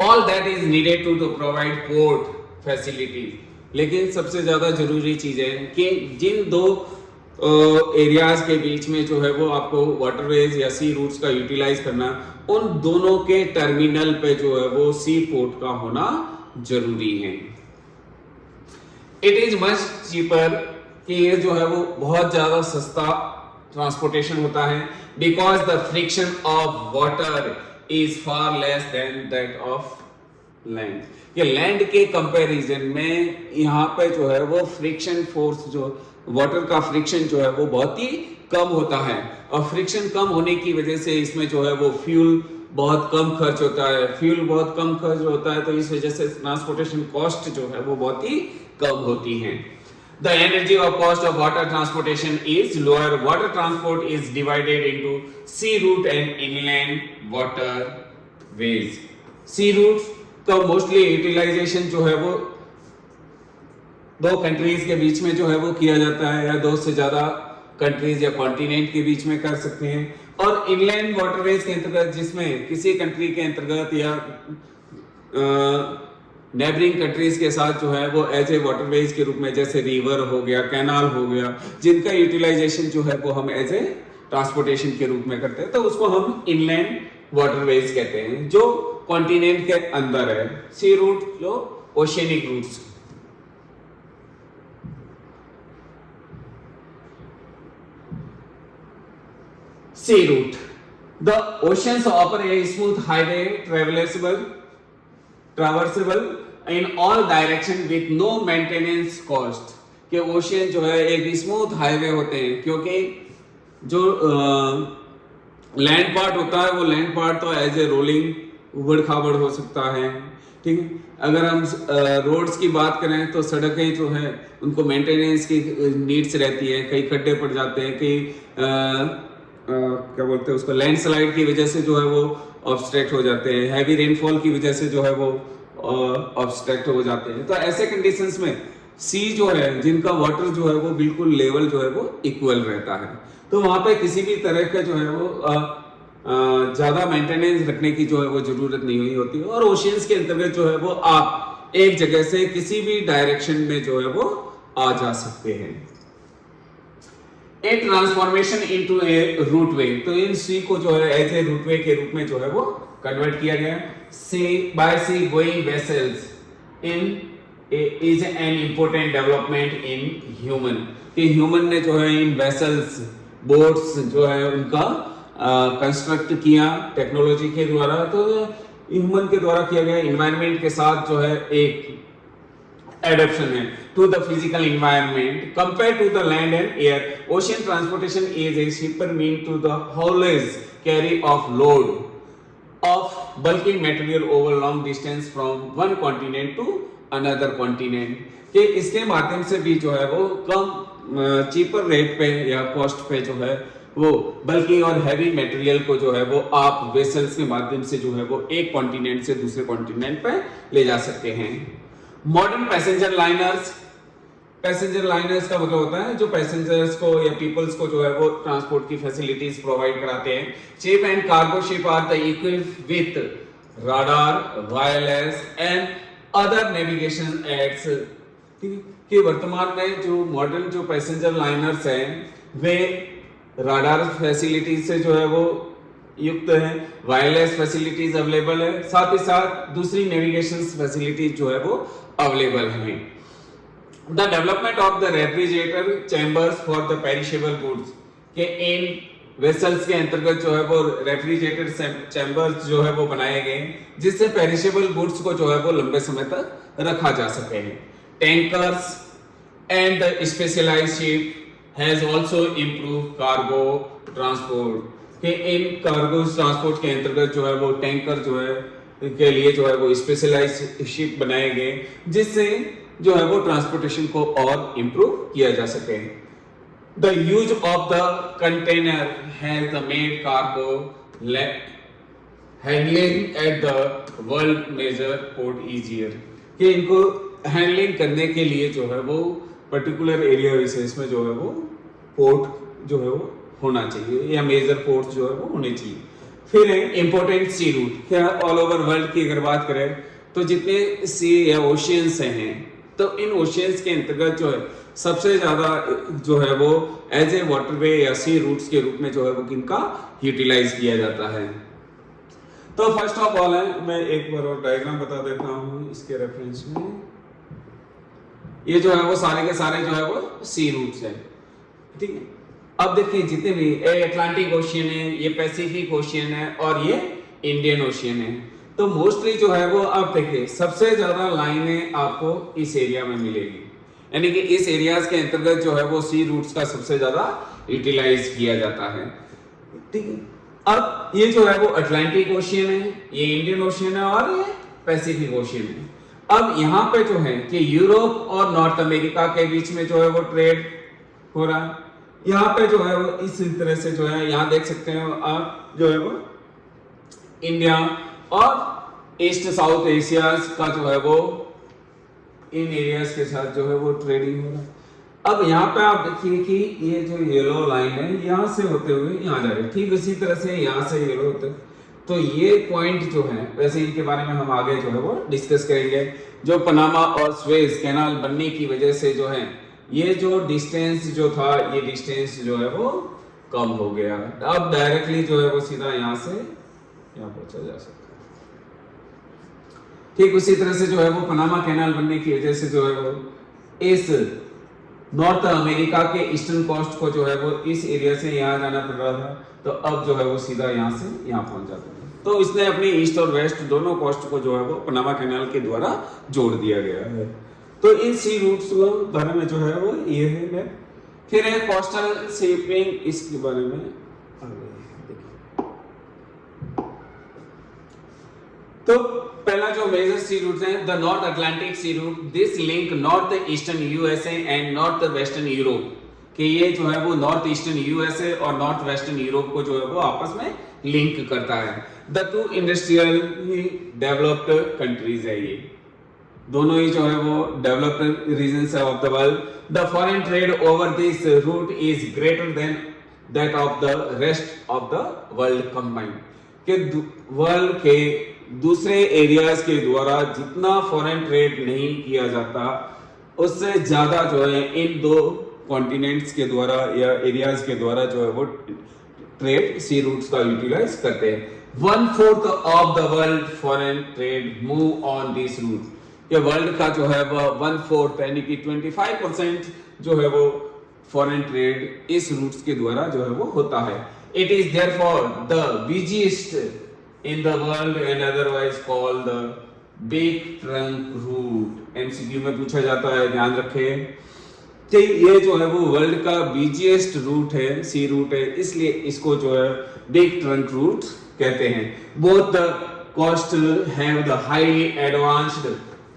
All that is needed to provide port facilities, लेकिन सबसे ज्यादा जरूरी चीज है कि जिन दो एरियाज के बीच में जो है वो आपको वाटरवेज या सी रूट्स का यूटिलाइज करना, उन दोनों के टर्मिनल पे जो है वो सी पोर्ट का होना जरूरी है। इट इज मच चीपर, कि ये जो है वो बहुत ज्यादा सस्ता ट्रांसपोर्टेशन होता है, because the friction of water is far less than that of land, ये लैंड के कंपैरिजन में यहाँ पे जो है वो फ्रिक्शन फोर्स, जो वाटर का फ्रिक्शन जो है वो बहुत ही कम होता है, और फ्रिक्शन कम होने की वजह से इसमें जो है वो फ्यूल बहुत कम खर्च होता है, फ्यूल बहुत कम खर्च होता है, तो इस वजह से ट्रांसपोर्टेशन कॉस्ट जो है वो बहुत ही कम होती है। The energy of cost of water transportation is lower. Water transport is divided into sea route and inland waterways. Sea routes का मोस्टली यूटिलाइजेशन जो है वो दो कंट्रीज के बीच में जो है वो किया जाता है, या दो से ज्यादा कंट्रीज या कॉन्टिनेंट के बीच में कर सकते हैं, और इनलैंड वाटरवेज के अंतर्गत जिसमें किसी कंट्री के अंतर्गत या नेबरिंग कंट्रीज के साथ जो है वो एज ए वाटरवेज के रूप में, जैसे रिवर हो गया, कैनाल हो गया, जिनका यूटिलाइजेशन जो है वो हम एज ए ट्रांसपोर्टेशन के रूप में करते हैं, तो उसको हम इनलैंड वाटरवेज कहते हैं, जो कॉन्टिनेंट के अंदर है। सी रूट जो oceanic routes. Sea route. The oceans offer a smooth highway traversable traversable in all direction with no maintenance cost, कि ओशियन जो है एक स्मूथ हाईवे होते हैं, क्योंकि जो लैंड पार्ट होता है वो लैंड पार्ट तो एज ए रोलिंग उबड़ खाबड़ हो सकता है, ठीक है। अगर हम रोड्स की बात करें तो सड़कें जो है उनको मेंटेनेंस की नीड्स रहती है, कई खड्डे पड़ जाते हैं, कई क्या बोलते हैं उसको, लैंडस्लाइड की वजह से जो है वो ऑब्स्ट्रैक्ट हो जाते हैं, हैवी रेनफॉल की वजह से जो है वो ऑब्स्ट्रैक्ट हो जाते हैं। तो ऐसे कंडीशंस में सी जो है, जिनका वाटर जो है वो बिल्कुल लेवल जो है वो इक्वल रहता है, तो वहां पे किसी भी तरह का जो है वो ज्यादा मेंटेनेंस रखने की जो है वो जरूरत नहीं हुई होती है। और ओशियंस के अंतर्गत जो है वो आप एक जगह से किसी भी डायरेक्शन में जो है वो आ जा सकते हैं। ए ट्रांसफॉर्मेशन इनटू ए रूटवे, तो इन सी को जो है एज ए रूटवे के रूप में जो है वो कन्वर्ट किया गया। Sea by sea going vessels in is an important development in human, कि ह्यूमन ने जो है इन वेसल्स बोट्स जो है उनका कंस्ट्रक्ट किया टेक्नोलॉजी के द्वारा, तो ह्यूमन के द्वारा किया गया एनवायरनमेंट के साथ जो है एक एडप्शन है to the physical environment compare to the land and air. Ocean transportation is a cheaper mean to the haulage carry of load of bulky material over long distance from one continent to another continent, कि इसके माध्यम से भी जो है वो कम चीपर रेट पे या कॉस्ट पे जो है वो बल्कि और हैवी मटेरियल को जो है वो आप वेसल्स के माध्यम से जो है वो एक कॉन्टिनेंट से दूसरे कॉन्टिनेंट पे ले जा सकते हैं। Modern passenger liners, passenger liners का मतलब होता है जो पैसेंजर्स को या पीपल्स को जो है वो ट्रांसपोर्ट की फैसिलिटीज प्रोवाइड कराते हैं। Ship and cargo ship are the equipped with radar, wireless and other navigation aids, ठीक है, कि वर्तमान में जो मॉडर्न जो पैसेंजर लाइनर्स हैं वे राडार फैसिलिटीज से जो है वो युक्त है, वायरलेस फैसिलिटीज अवेलेबल है, साथ ही साथ दूसरी नेविगेशन फैसिलिटीज जो है वो अवेलेबल है। The development of the refrigerator chambers for the perishable goods, के इन वेसल्स के अंतर्गत जो है वो रेफ्रिजरेटर चैम्बर्स जो है वो बनाए गए जिससे पेरिशेबल गुड्स को जो है वो लंबे समय तक रखा जा सके। Tankers and the specialised ship has also improved cargo transport, कि इन कार्गो ट्रांसपोर्ट के अंतर्गत जो है वो टैंकर जो है के लिए जो है वो स्पेशलाइज्ड शिप बनाए गए जिससे जो है वो ट्रांसपोर्टेशन को और इंप्रूव किया जा सके। The use of the container has made cargo handling at the world major port easier, कि इनको हैंडलिंग करने के लिए जो है वो पर्टिकुलर एरिया विशेष में जो है वो पोर्ट जो है वो होना चाहिए या मेजर पोर्ट जो है वो होने चाहिए। फिर है इंपॉर्टेंट सी रूट, क्या ऑल ओवर वर्ल्ड की अगर बात करें तो जितने सी या ओशियंस हैं तो इन ओशियंस के अंतर्गत जो है सबसे ज्यादा जो है वो एज ए वाटरवे या सी रूट्स के रूप में जो है वो किनका यूटिलाइज किया जाता है। तो फर्स्ट ऑफ ऑल है, मैं एक बार और डायग्राम बता देता हूँ इसके रेफरेंस में। ये जो है वो सारे के सारे जो है वो सी रूट्स है, ठीक है। अब देखिए जितने भी अटलांटिक ओशियन है, ये पैसिफिक ओशियन है और ये इंडियन ओशियन है, तो मोस्टली जो है वो आप देखिए सबसे ज्यादा लाइनें आपको इस एरिया में मिलेगी, यानी कि इस एरियाज के अंतर्गत जो है वो सी रूट्स का सबसे ज्यादा यूटिलाइज किया जाता है, ठीक है। अब ये जो है वो अटलांटिक ओशियन है, ये इंडियन ओशियन है और ये पैसिफिक ओशियन है। अब यहाँ पे जो है कि यूरोप और नॉर्थ अमेरिका के बीच में जो है वो ट्रेड हो रहा है। यहाँ पे जो है वो इस तरह से जो है यहाँ देख सकते हैं आप जो है वो इंडिया और ईस्ट साउथ एशिया का जो है वो इन एरियाज के साथ जो है वो ट्रेडिंग हो रहा है। अब यहाँ पे आप देखिए कि ये जो येलो लाइन है यहाँ से होते हुए यहाँ जा रहे हैं, ठीक इसी तरह से यहाँ से येलो होते हैं। तो ये पॉइंट जो है वैसे इनके बारे में हम आगे जो है वो डिस्कस करेंगे। जो पनामा और स्वेज कैनाल बनने की वजह से जो है ये जो डिस्टेंस जो था ये डिस्टेंस जो है वो कम हो गया। अब डायरेक्टली जो है वो सीधा यहाँ से यहाँ पहुंचा जा सकता है। ठीक उसी तरह से जो है वो पनामा कैनाल बनने की वजह से जो है वो इस नॉर्थ अमेरिका के ईस्टर्न कोस्ट को जो है वो इस एरिया से यहाँ जाना पड़ रहा था, तो अब जो है वो सीधा यहाँ से यहाँ पहुंच जाता है। तो इसने अपनी ईस्ट और वेस्ट दोनों कोस्ट को जो है वो पनामा कैनाल के द्वारा जोड़ दिया गया है। तो इन सी रूट्स के बारे में जो है वो ये है मैप। फिर है कोस्टल शिपिंग, इसके बारे में तो पहला जो मेजर सी रूट है the north Atlantic sea route, this link north eastern USA and north western Europe, कि ये जो है वो नॉर्थ ईस्टर्न यूएसए और नॉर्थ वेस्टर्न यूरोप को जो है वो आपस में लिंक करता है। The two industrially developed countries है, ये दोनों ही जो है वो developed regions of the world. The foreign trade over this route is greater than that of the rest of the world combined, कि वर्ल्ड के दूसरे एरियाज के द्वारा जितना फॉरेन ट्रेड नहीं किया जाता उससे ज्यादा जो है इन दो कॉन्टिनेंट्स के द्वारा या एरियाज के द्वारा जो है वो ट्रेड सी रूट्स का यूटिलाइज करते हैं। 1/4 of the world foreign trade move on this route, ये वर्ल्ड का जो है वो 1/4 यानी कि 25% जो है वो फॉरेन ट्रेड इस रूट्स के द्वारा जो है वो होता है। It is therefore the busiest in the world and otherwise called the big trunk route. MCQ में पूछा जाता है, ध्यान रखें कि ये जो है वो वर्ल्ड का बिजीएस्ट रूट है, सी रूट है, इसलिए इसको जो है बिग ट्रंक रूट कहते हैं। Both the coastal have the highly advanced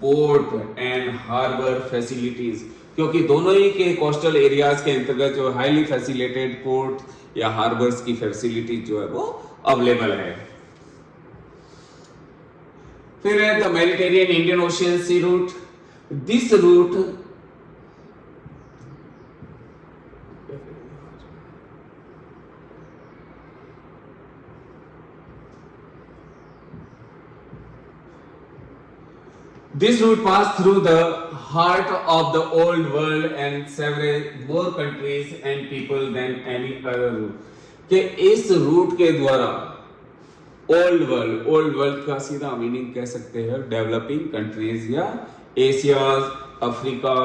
port and harbour facilities, क्योंकि दोनों ही के कोस्टल एरियाज के अंतर्गत जो हाईली फैसिलिटेटेड पोर्ट या हार्बर्स की फैसिलिटीज जो है वो अवेलेबल है। फिर है the Mediterranean Indian ocean sea route, this route This route passed through the heart of the old world and several more countries and people than any other route, कि इस रूट के द्वारा ओल्ड वर्ल्ड का सीधा मीनिंग कह सकते हैं डेवलपिंग कंट्रीज या एशिया, अफ्रीका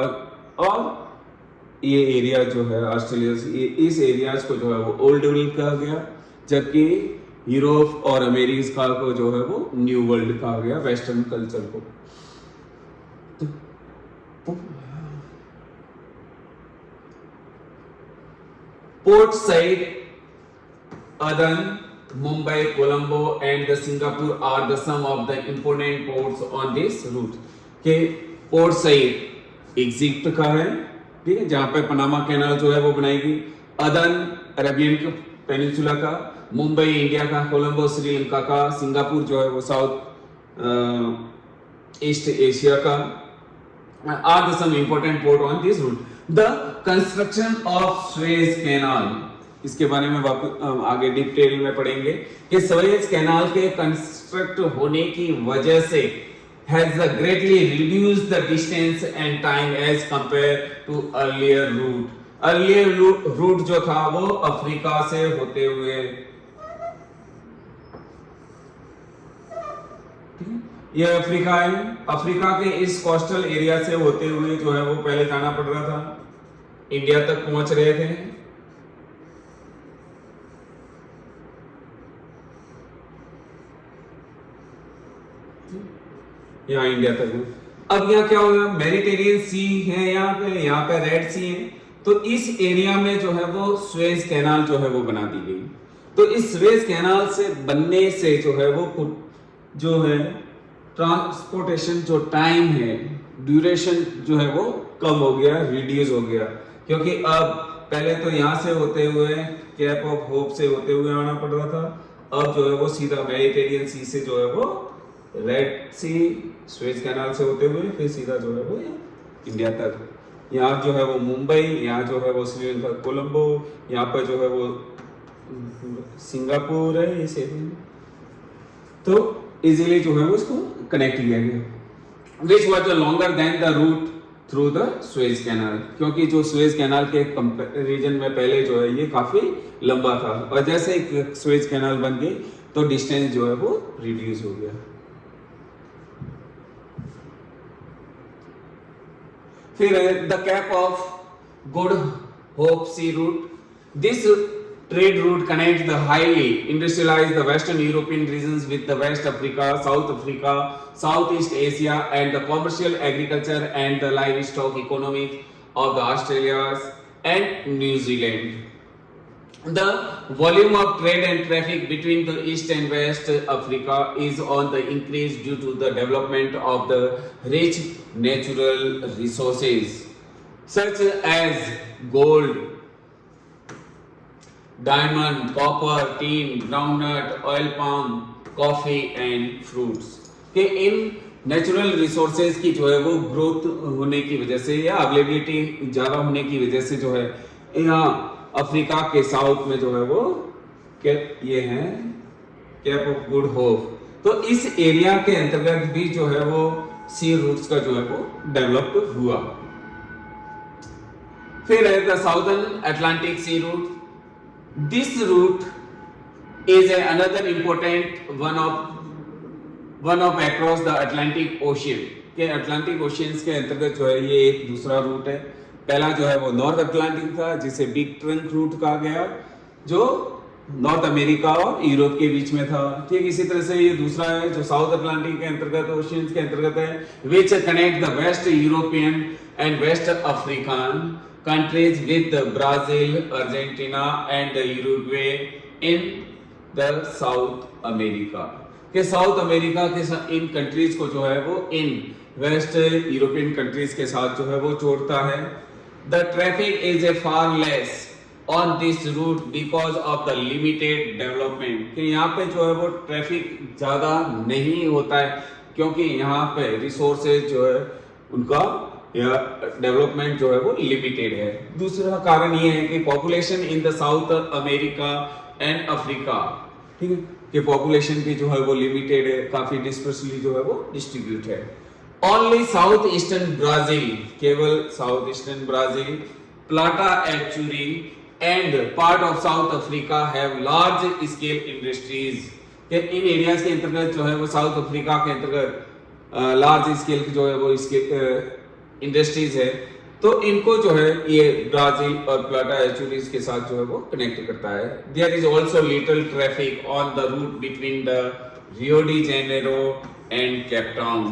और ये एरिया जो है ऑस्ट्रेलिया, इस एरियाज को जो है वो ओल्ड वर्ल्ड कहा गया, जबकि यूरोप और अमेरिका को जो है वो न्यू वर्ल्ड कहा गया, वेस्टर्न कल्चर को। Port Said, Aden, Mumbai, Colombo and the Singapore are the some of the important ports on this route। के पोर्ट सईद इजिप्ट का है, ठीक है, जहां पे पनामा कैनाल जो है वो बनाएगी। अदन अरेबियन पेनिनसुला का, मुंबई इंडिया का, कोलंबो श्रीलंका का, सिंगापुर जो है वो साउथ ईस्ट एशिया का are the some important port on this route। The construction of Suez Canal, इसके बारे में आगे डिटेल में पढ़ेंगे कि सुएज कैनाल के कंस्ट्रक्ट होने की वजह से has greatly reduced the distance and time as compared to earlier route। earlier route जो था वो अफ्रीका से होते हुए, ये अफ्रीका है, अफ्रीका के इस कोस्टल एरिया से होते हुए जो है वो पहले जाना पड़ रहा था, इंडिया तक पहुंच रहे थे। यहाँ इंडिया तक। अब यहाँ क्या होगा, मेडिटेरियन सी है यहाँ पे रेड सी है, तो इस एरिया में जो है वो सुएज कैनाल जो है वो बना दी गई। तो इस सुएज कैनाल से बनने से जो है वो जो है ट्रांसपोर्टेशन जो टाइम है, ड्यूरेशन जो है वो कम हो गया, रिड्यूस हो गया, क्योंकि अब पहले तो यहाँ से होते हुए कैप ऑफ होप से होते हुए आना पड़ रहा था, अब जो है वो सीधा मेडिटेरियन सी से जो है वो रेड सी सुएज कैनाल से होते हुए फिर सीधा जो है वो इंडिया तक। यहाँ जो है वो मुंबई, यहाँ जो है वो श्रीलंका कोलंबो, यहाँ पर जो है वो सिंगापुर है इस एरिया में, तो इजीली जो है वो इसको कनेक्ट किया गया। Which was the longer than the route through the Suez canal, क्योंकि जो सुएज कैनाल के कंपैरिजन में पहले जो है ये काफी लंबा था, और जैसे एक सुएज कैनाल बन गई तो डिस्टेंस जो है वो रिड्यूस हो गया। फिर the Cape of Good Hope sea route, this trade route connects the highly industrialized the Western European regions with the West Africa, Southeast Asia, and the commercial agriculture and the livestock economies of the Australia and New Zealand. The volume of trade and traffic between the East and West Africa is on the increase due to the development of the rich natural resources such as gold, diamond, copper, tin, groundnut, oil palm, coffee and fruits के इन नेचुरल रिसोर्सेज की जो है वो ग्रोथ होने की वजह से या अवेलेबिलिटी ज़्यादा होने की वजह से जो है यहाँ अफ्रीका के साउथ में जो है वो ये है कैप ऑफ गुड होप, तो इस एरिया के अंतर्गत भी जो है वो सी रूट्स का जो है वो डेवलप हुआ। फिर है the southern Atlantic sea route. This route is another important one of across the Atlantic Ocean के अटलांटिक ओशियंस के अंतर्गत जो है ये एक दूसरा रूट है। पहला जो है वो नॉर्थ अटलांटिक था जिसे बिग ट्रंक रूट कहा गया, जो नॉर्थ अमेरिका और यूरोप के बीच में था। ठीक इसी तरह से ये दूसरा है जो साउथ अटलांटिक के अंतर्गत ओशियंस के अंतर्गत है, which connect the west European and west African countries with Brazil, Argentina and Uruguay in the South America के साउथ अमेरिका के इन कंट्रीज को जो है वो इन वेस्ट यूरोपियन कंट्रीज के साथ जो है वो जोड़ता है। The traffic is a far less on this route because of the limited development कि यहाँ पे जो है वो ट्रैफिक ज़्यादा नहीं होता है क्योंकि यहाँ पे रिसोर्सेज जो है उनका या डेवलपमेंट जो है वो लिमिटेड है। दूसरा कारण ये है कि population in the south America and Africa, ठीक है, कि पॉपुलेशन भी जो है वो लिमिटेड है, काफी डिस्पर्सली जो है वो डिस्ट्रीब्यूट है। ओनली साउथ ईस्टर्न ब्राजील, केवल south eastern Brazil, Plata estuary and part of South Africa have large scale industries के इन एरियाज के अंतर्गत जो है वो साउथ अफ्रीका के अंतर्गत लार्ज स्केल जो है वो इसके इंडस्ट्रीज है, तो इनको जो है ये ब्राजील और प्लाटा एचुरीज के साथ जो है वो कनेक्ट करता है। There is also little traffic on the route between the Rio de Janeiro and Cape Town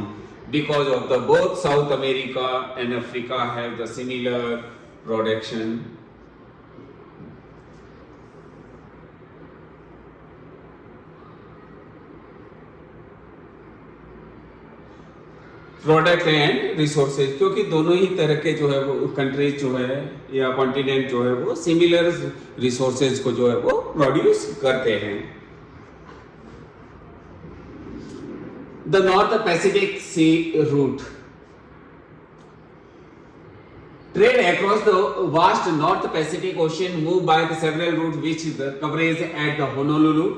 because of the both South America and Africa have the similar production. Product and resources, क्योंकि दोनों ही तरह के जो है वो कंट्रीज जो है या कॉन्टिनेंट जो है वो सिमिलर रिसोर्सेज को जो है वो प्रोड्यूस करते हैं। The North Pacific sea route trade across the vast North Pacific Ocean move by the several route which the coverage at the Honolulu.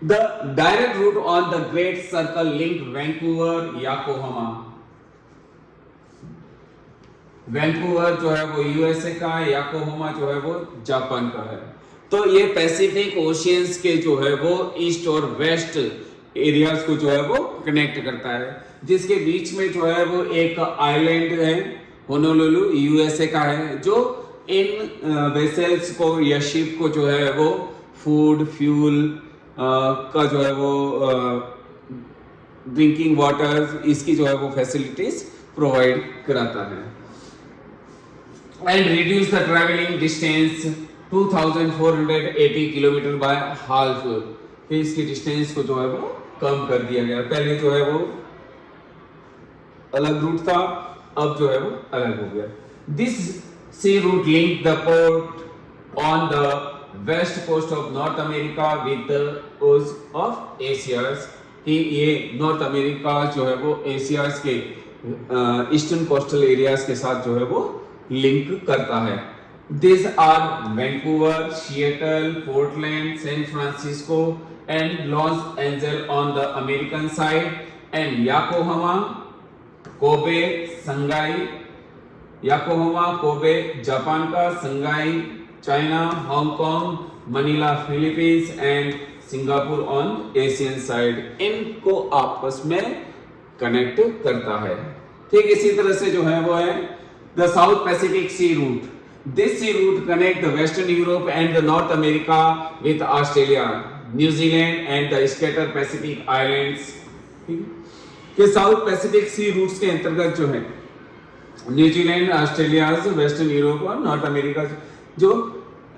The direct route on the Great Circle link Vancouver, Yokohama। Vancouver जो है वो यूएसए का है, याकोहामा जो है वो जापान का है। तो ये पैसिफिक ओशियंस के जो है वो ईस्ट और वेस्ट एरियाज को जो है वो कनेक्ट करता है, जिसके बीच में जो है वो एक आइलैंड है होनोलुलु, यूएसए का है, जो इन वेसल्स को या शिप को जो है वो फूड, फ्यूल का जो है वो ड्रिंकिंग वाटर, इसकी जो है वो फैसिलिटीज प्रोवाइड कराता है। And reduce the travelling distance 2480 kilometre bye half, इसकी डिस्टेंस को जो है वो कम कर दिया गया। पहले जो है वो अलग रूट था, अब जो है वो अलग हो गया। This sea route link the port on the west coast of North America with coast of Asias, कि ये नॉर्थ अमेरिका जो है वो एशियाज के ईस्टर्न कोस्टल एरियाज के साथ जो है वो लिंक करता है। This are Vancouver, Seattle, Portland, San Francisco and Los Angeles on the American side and Yokohama, Kobe, Shanghai, Yokohama, Kobe Japan का, Shanghai China, Hong Kong, Manila Philippines and Singapore on Asian side, इनको आपस में कनेक्ट करता है। ठीक इसी तरह से जो है वो है the South Pacific sea route. This sea route connect the Western Europe and the North America with Australia, New Zealand and the scattered Pacific Islands. कि साउथ पैसिफिक सी रूट्स के अंतर्गत जो है न्यूजीलैंड, ऑस्ट्रेलिया, वेस्टर्न यूरोप और नॉर्थ अमेरिका जो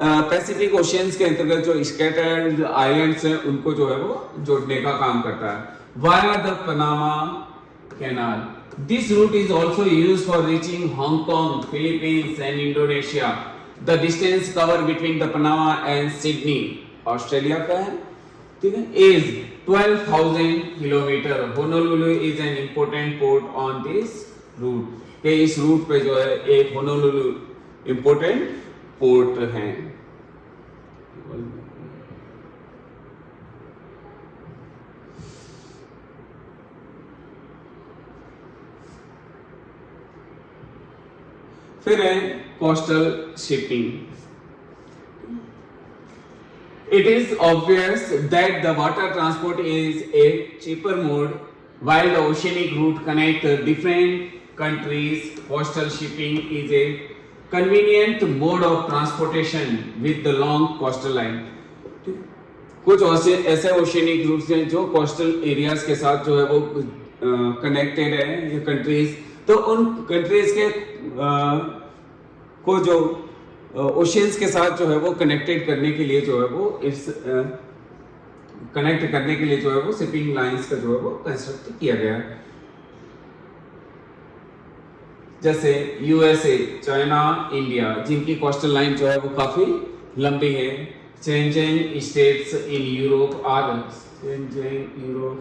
पैसिफिक ओशियंस के अंतर्गत जो स्कैटर्ड आइलैंड्स हैं उनको जो है वो जोड़ने का काम करता है via the Panama canal. This route is also used for reaching Hong Kong, Philippines and Indonesia. The distance covered between the Panama and Sydney, Australia का है, ठीक है, is 12,000 kilometre. Honolulu is an important port on this route. के इस रूट पे जो है एक होनोलुलु इंपोर्टेंट पोर्ट है. फिर है coastal shipping. It is obvious that the water transport is a cheaper mode while the oceanic route connect different countries. Coastal shipping is a convenient mode of transportation with the long coastal line. कुछ ऐसे ओशियनिक रूट्स हैं जो कोस्टल एरियाज के साथ जो है वो कनेक्टेड है ये कंट्रीज. तो उन कंट्रीज के को जो ओशियंस के साथ जो है वो कनेक्टेड करने के लिए जो है वो इस कनेक्ट करने के लिए जो है वो शिपिंग लाइंस का जो है वो कंस्ट्रक्ट किया गया है. जैसे यूएसए, चाइना, इंडिया जिनकी कोस्टल लाइन जो है वो काफी लंबी है. Changing states in Europe are changing Europe,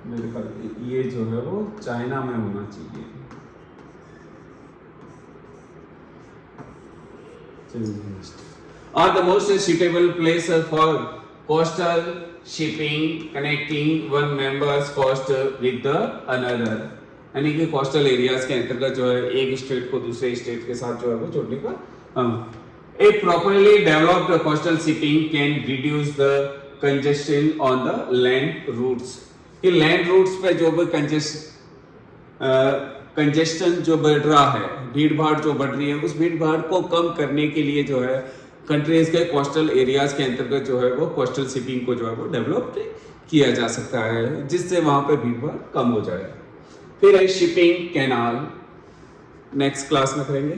मेरे ख्याल ये जो है वो चाइना में होना चाहिए. Are the most suitable place for coastal shipping connecting one member's coast with the another. यानी कि कोस्टल एरियाज के अंतर्गत जो है एक स्टेट को दूसरे स्टेट के साथ जो है वो जोड़ने का. A properly developed coastal shipping can reduce the congestion on the land routes. ये लैंड रूट्स पे जो भी कंजेस्टन जो बढ़ रहा है, भीड़ भाड़ जो बढ़ रही है, उस भीड़ भाड़ को कम करने के लिए जो है कंट्रीज के कोस्टल एरियाज के अंतर्गत जो है वो कोस्टल शिपिंग को जो है वो डेवलप किया जा सकता है जिससे वहां पे भीड़ भाड़ कम हो जाए. फिर है शिपिंग कैनाल, नेक्स्ट क्लास में करेंगे.